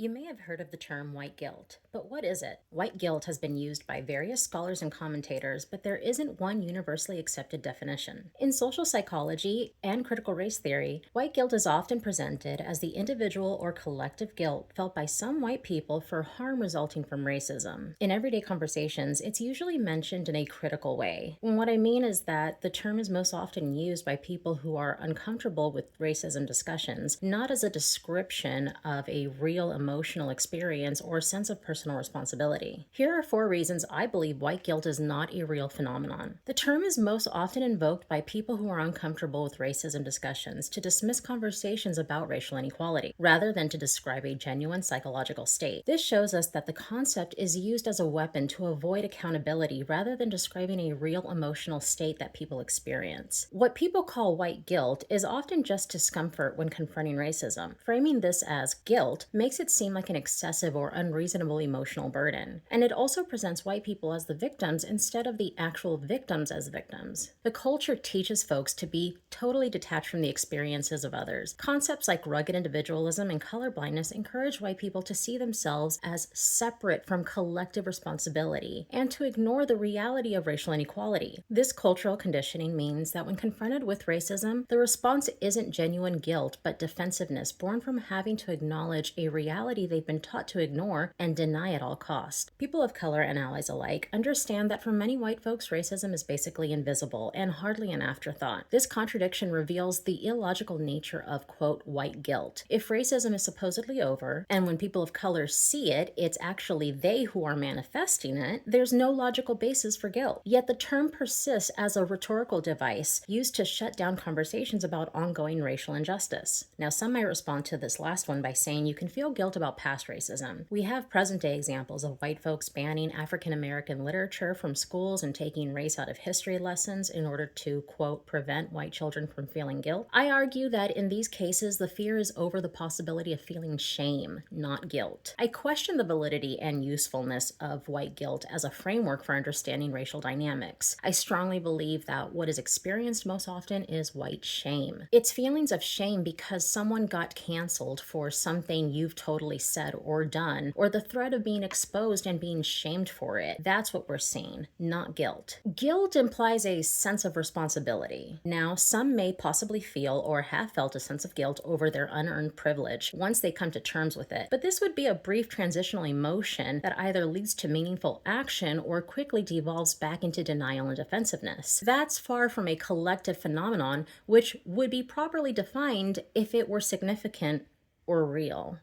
You may have heard of the term white guilt, but what is it? White guilt has been used by various scholars and commentators, but there isn't one universally accepted definition. In social psychology and critical race theory, white guilt is often presented as the individual or collective guilt felt by some white people for harm resulting from racism. In everyday conversations, it's usually mentioned in a critical way. And what I mean is that the term is most often used by people who are uncomfortable with racism discussions, not as a description of a real emotional experience or sense of personal responsibility. Here are 4 reasons I believe white guilt is not a real phenomenon. The term is most often invoked by people who are uncomfortable with racism discussions to dismiss conversations about racial inequality, rather than to describe a genuine psychological state. This shows us that the concept is used as a weapon to avoid accountability rather than describing a real emotional state that people experience. What people call white guilt is often just discomfort when confronting racism. Framing this as guilt makes it seem like an excessive or unreasonable emotional burden. And it also presents white people as the victims instead of the actual victims as victims. The culture teaches folks to be totally detached from the experiences of others. Concepts like rugged individualism and colorblindness encourage white people to see themselves as separate from collective responsibility and to ignore the reality of racial inequality. This cultural conditioning means that when confronted with racism, the response isn't genuine guilt but defensiveness born from having to acknowledge a reality they've been taught to ignore and deny at all costs. People of color and allies alike understand that for many white folks, racism is basically invisible and hardly an afterthought. This contradiction reveals the illogical nature of, quote, white guilt. If racism is supposedly over, and when people of color see it, it's actually they who are manifesting it, there's no logical basis for guilt. Yet the term persists as a rhetorical device used to shut down conversations about ongoing racial injustice. Now, some might respond to this last one by saying you can feel guilt about past racism. We have present-day examples of white folks banning African American literature from schools and taking race out of history lessons in order to, quote, prevent white children from feeling guilt. I argue that in these cases, the fear is over the possibility of feeling shame, not guilt. I question the validity and usefulness of white guilt as a framework for understanding racial dynamics. I strongly believe that what is experienced most often is white shame. It's feelings of shame because someone got canceled for something you've totally said or done, or the threat of being exposed and being shamed for it. That's what we're seeing, not guilt. Guilt implies a sense of responsibility. Now, some may possibly feel or have felt a sense of guilt over their unearned privilege once they come to terms with it, but this would be a brief transitional emotion that either leads to meaningful action or quickly devolves back into denial and defensiveness. That's far from a collective phenomenon which would be properly defined if it were significant or real.